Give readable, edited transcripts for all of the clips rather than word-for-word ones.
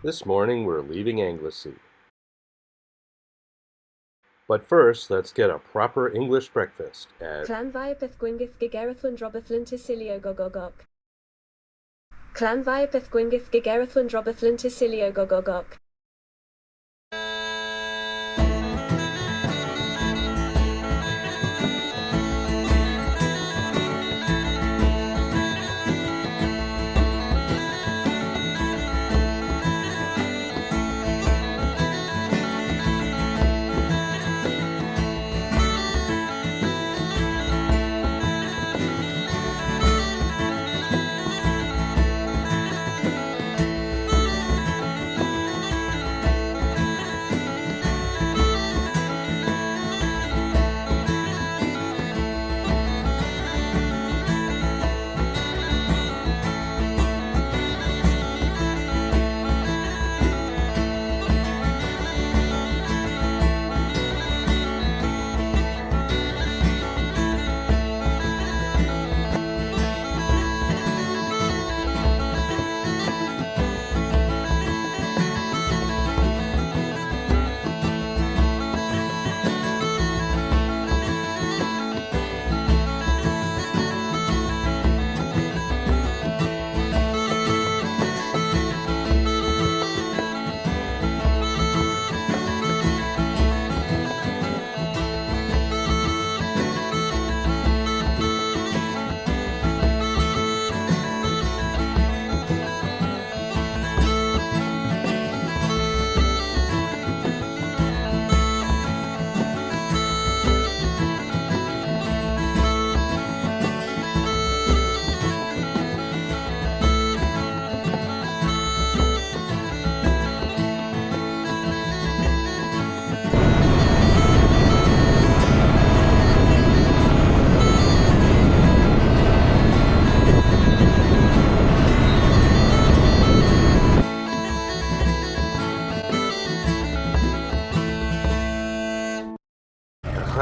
This morning we're leaving Anglesey. But first, let's get a proper English breakfast at Llanfair Gwyngyth Gigerethlan Drobethlan Tysilio Gogogok. Llanfair Gwyngyth Gigerethlan Drobethlan Tysilio Gogogok.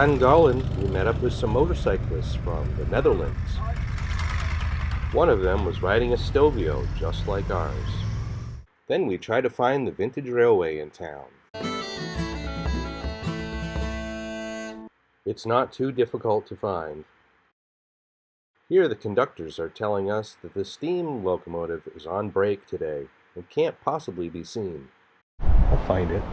Llangollen. We met up with some motorcyclists from the Netherlands. One of them was riding a Stelvio just like ours. Then we tried to find the vintage railway in town. It's not too difficult to find. Here the conductors are telling us that the steam locomotive is on break today and can't possibly be seen. I'll find it.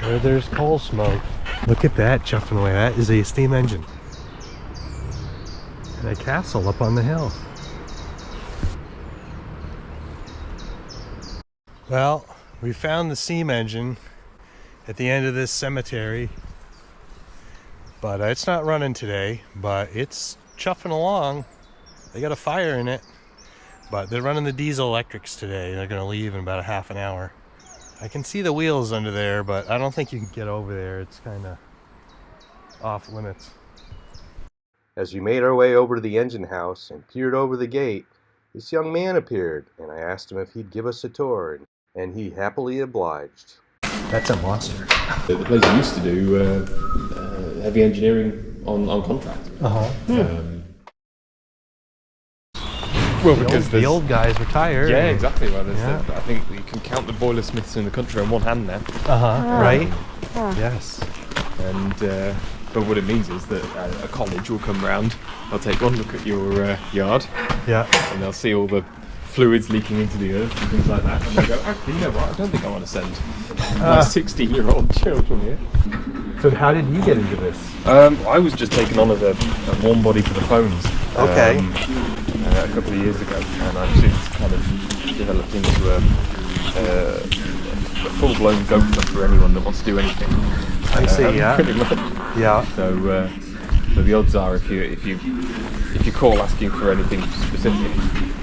Where there's coal smoke. Look at that chuffing away. That is a steam engine. And a castle up on the hill. Well, we found the steam engine at the end of this cemetery. But it's not running today, but it's chuffing along. They got a fire in it. But they're running the diesel electrics today. They're going to leave in about a half an hour. I can see the wheels under there, but I don't think you can get over there. It's kind of off limits. As we made our way over to the engine house and peered over the gate, this young man appeared, and I asked him if he'd give us a tour, and he happily obliged. That's a monster. The place I used to do heavy engineering on contract. Well, because the old guys retired. Yeah, exactly. Well, I think you can count the boiler smiths in the country on one hand now. Right? Yes. And but what it means is that a college will come round, they'll take one look at your yard, and they'll see all the fluids leaking into the earth and things like that, and they'll go, actually, you know what, I don't think I want to send my 16-year-old children here. So how did you get into this? I was just taken on as a warm body for the phones. Okay. A couple of years ago, and I've since kind of developed into a full-blown go-to for anyone that wants to do anything. I see, yeah. Pretty much. Yeah. So the odds are, if you call asking for anything specific,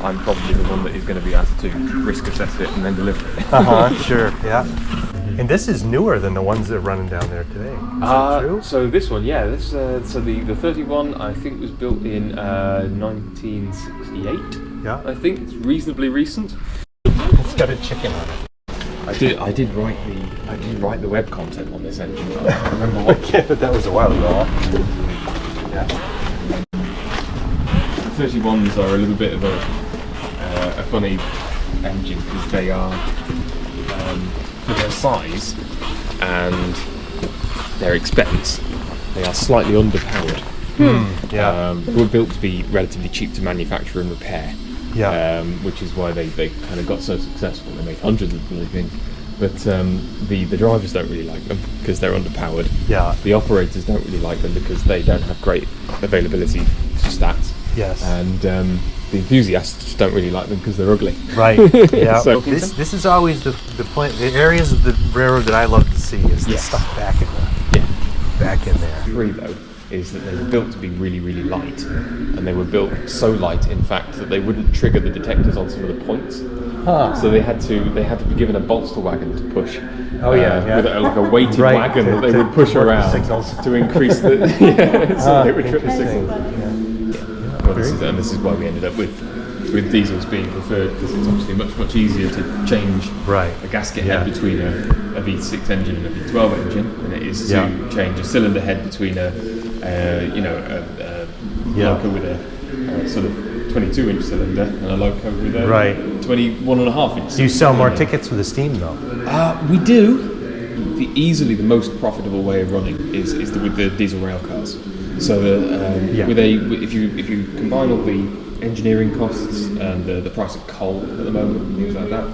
I'm probably the one that is going to be asked to risk assess it and then deliver it. Sure, yeah. And this is newer than the ones that are running down there today. Is that true? So this one, yeah. This so the 31, I think, was built in 1968. Yeah. I think it's reasonably recent. It's got a chicken on it. I did write the web content on this engine. I remember what. Yeah, but that was a while ago. Yeah. 31s are a little bit of a funny engine because they are, for their size and their expense, they are slightly underpowered. They were built to be relatively cheap to manufacture and repair, which is why they kind of got so successful. They make hundreds of them, I think. But the drivers don't really like them because they're underpowered. The operators don't really like them because they don't have great availability stats. And the enthusiasts just don't really like them because they're ugly. So this is always the areas of the railroad that I love to see is the stuff back in there. Three though is that they were built to be really, really light, and they were built so light, in fact, that they wouldn't trigger the detectors on some of the points. So they had to be given a bolster wagon to push. With like a weighted wagon that they would push around to increase the so they would trip the signals. This is why we ended up with diesels being preferred, because it's obviously much easier to change a gasket head between a V6 engine and a V12 engine than it is to change a cylinder head between a loco with a sort of 22-inch cylinder and a loco with a 21.5-inch. Do you sell more tickets with the steam though? We do. Easily the most profitable way of running is with the diesel rail cars. So if you combine all the engineering costs and the price of coal at the moment and things like that,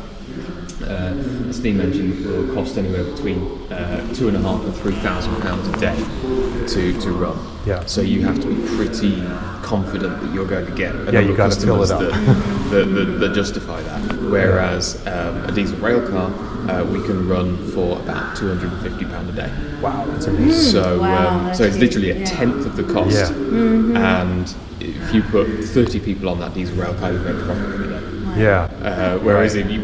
a steam engine will cost anywhere between £2,500 and £3,000 a day to run. So you have to be pretty confident that you're going to get a number of customers that justify that. Whereas a diesel rail car, we can run for about £250 a day. Wow, that's amazing. So it's literally a tenth of the cost, and if you put 30 people on that diesel rail car, you make a profit for the day. Whereas you need,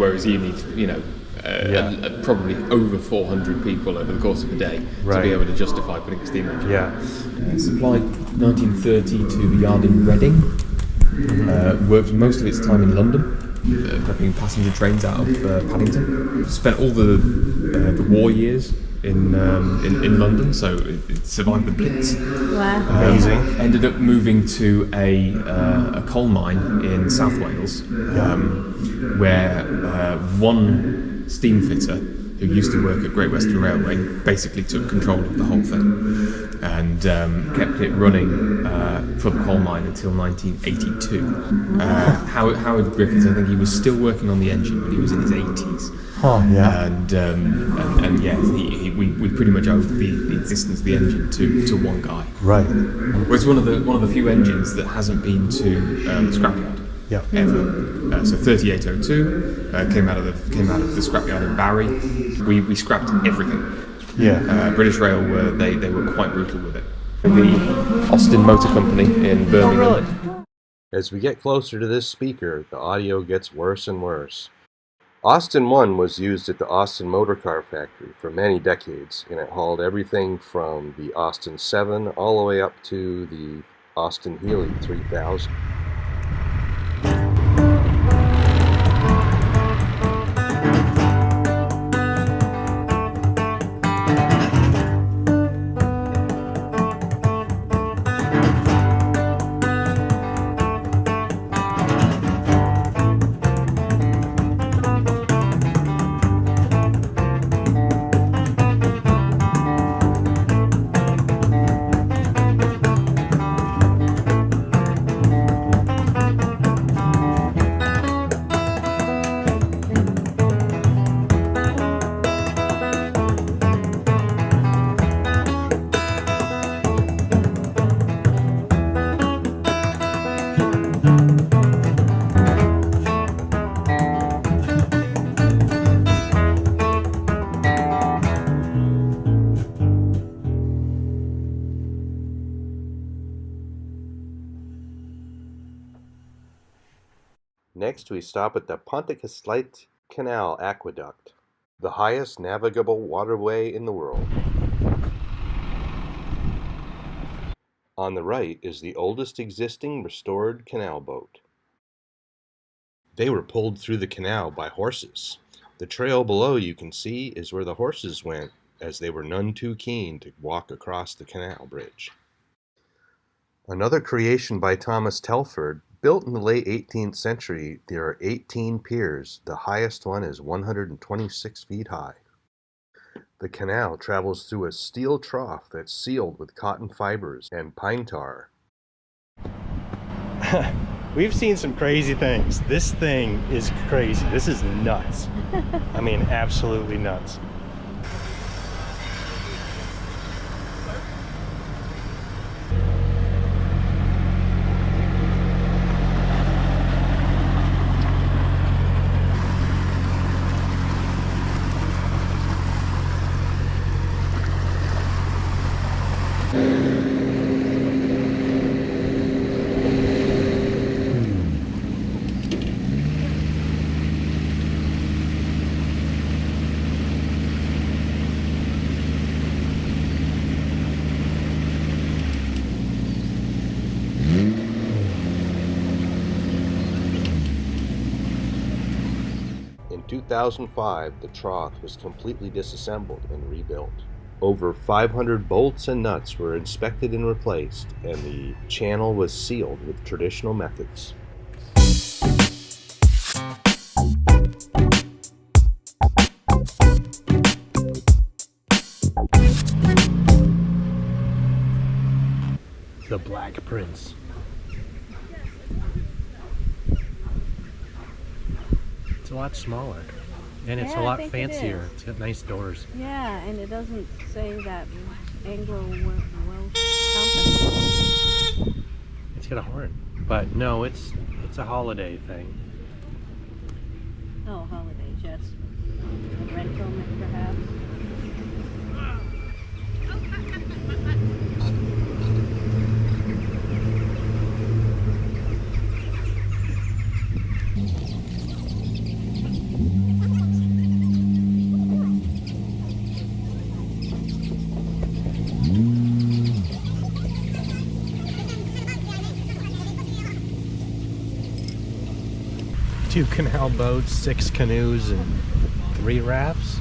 probably over 400 people over the course of a day to be able to justify putting a steam engine. Supplied 1930 to the yard in Reading. Worked most of its time in London, prepping passenger trains out of Paddington. Spent all the war years in London, so it survived the Blitz. Amazing. Ended up moving to a coal mine in South Wales, where one steam fitter who used to work at Great Western Railway basically took control of the whole thing and kept it running for the coal mine until 1982. Howard Griffiths, I think he was still working on the engine when he was in his 80s. We pretty much owed the existence of the engine to one guy. Well, it's one of the few engines that hasn't been to the scrapyard. Ever. So 3802 came out of the scrapyard in Barry. We scrapped everything. British Rail they were quite brutal with it. The Austin Motor Company in Birmingham. As we get closer to this speaker, the audio gets worse and worse. Austin 1 was used at the Austin Motor Car Factory for many decades, and it hauled everything from the Austin 7 all the way up to the Austin Healey 3000. Next, we stop at the Pontcysylite Canal Aqueduct, the highest navigable waterway in the world. On the right is the oldest existing restored canal boat. They were pulled through the canal by horses. The trail below you can see is where the horses went, as they were none too keen to walk across the canal bridge. Another creation by Thomas Telford, Built in the late 18th century, there are 18 piers. The highest one is 126 feet high. The canal travels through a steel trough that's sealed with cotton fibers and pine tar. We've seen some crazy things. This thing is crazy. This is nuts. I mean, absolutely nuts. In 2005, the trough was completely disassembled and rebuilt. Over 500 bolts and nuts were inspected and replaced, and the channel was sealed with traditional methods. The Black Prince. It's a lot smaller, and it's a lot fancier. It's got nice doors. Yeah, and it doesn't say that Anglo-Welsh company. It's got a horn, but no, it's a holiday thing. Oh, holidays, yes. Rental, perhaps. Two canal boats, 6 canoes, and 3 rafts.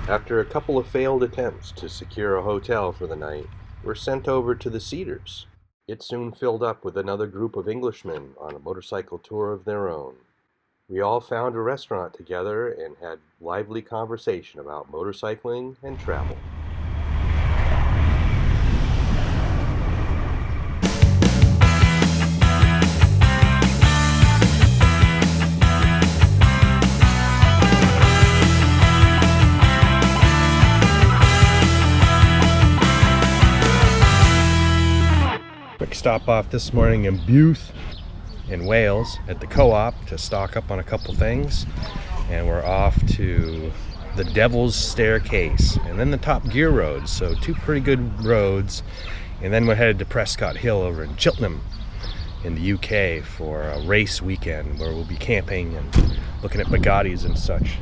After a couple of failed attempts to secure a hotel for the night, we're sent over to the Cedars. It soon filled up with another group of Englishmen on a motorcycle tour of their own. We all found a restaurant together and had lively conversation about motorcycling and travel. Stop off this morning in Builth in Wales at the co-op to stock up on a couple things, and we're off to the Devil's Staircase and then the Top Gear Road, so 2 pretty good roads, and then we're headed to Prescott Hill over in Cheltenham in the UK for a race weekend where we'll be camping and looking at Bugattis and such.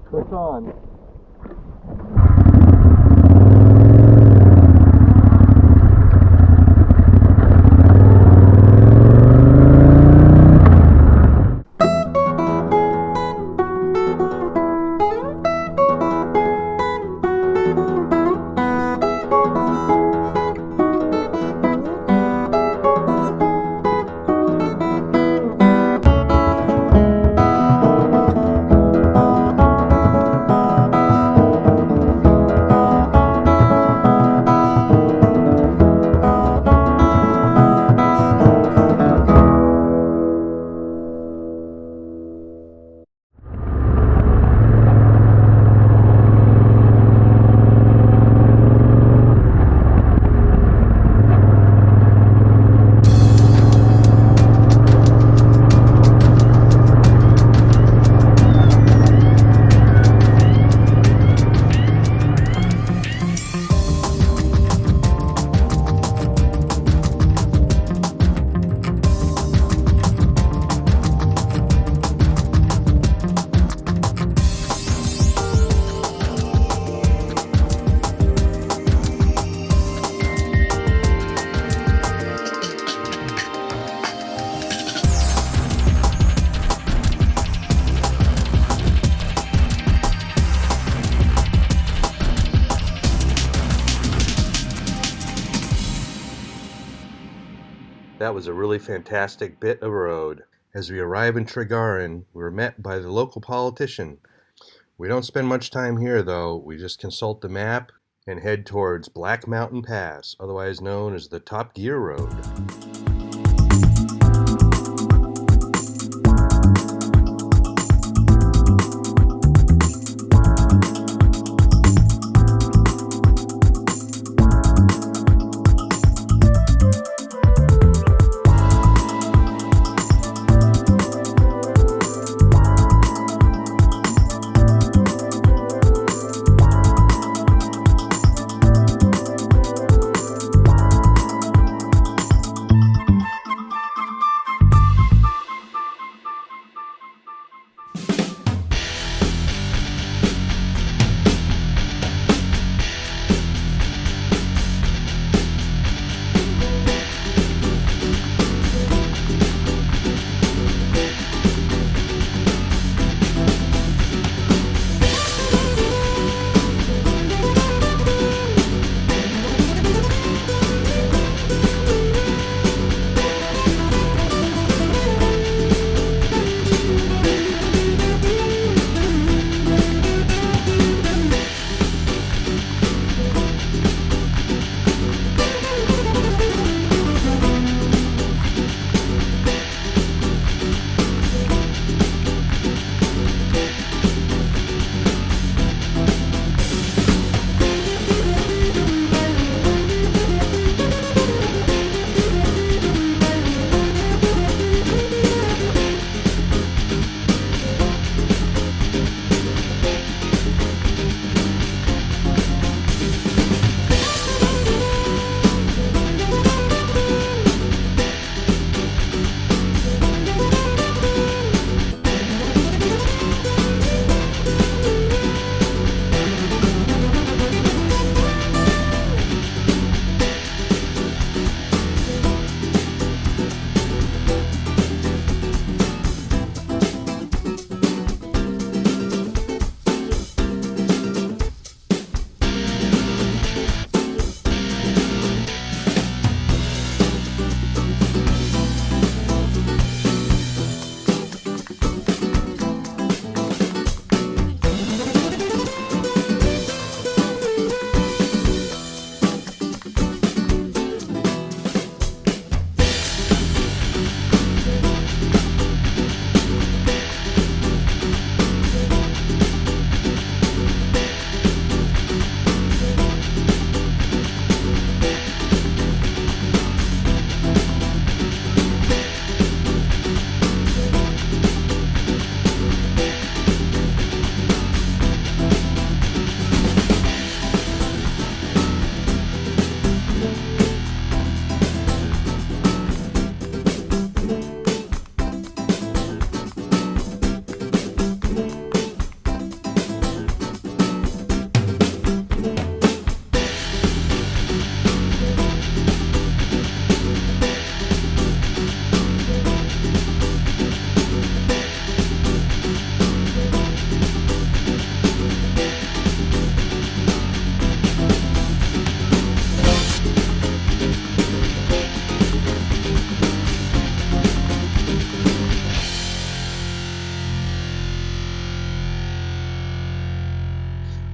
Click on. That was a really fantastic bit of road. As we arrive in Tregaran, we're met by the local politician. We don't spend much time here though, we just consult the map and head towards Black Mountain Pass, otherwise known as the Top Gear Road.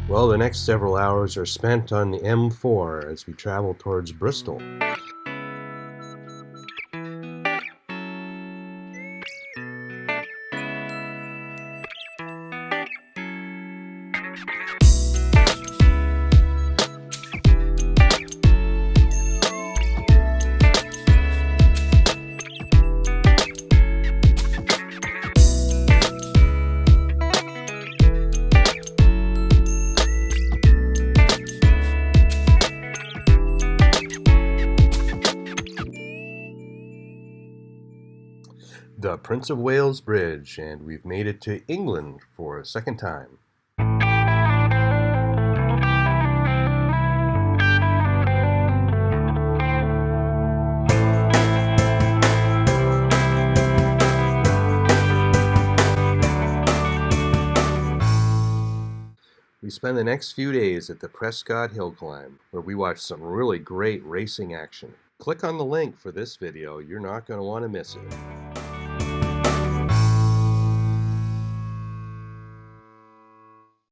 Well, the next several hours are spent on the M4 as we travel towards Bristol. The Prince of Wales Bridge, and we've made it to England for a second time. We spend the next few days at the Prescott Hill Climb, where we watch some really great racing action. Click on the link for this video, you're not going to want to miss it.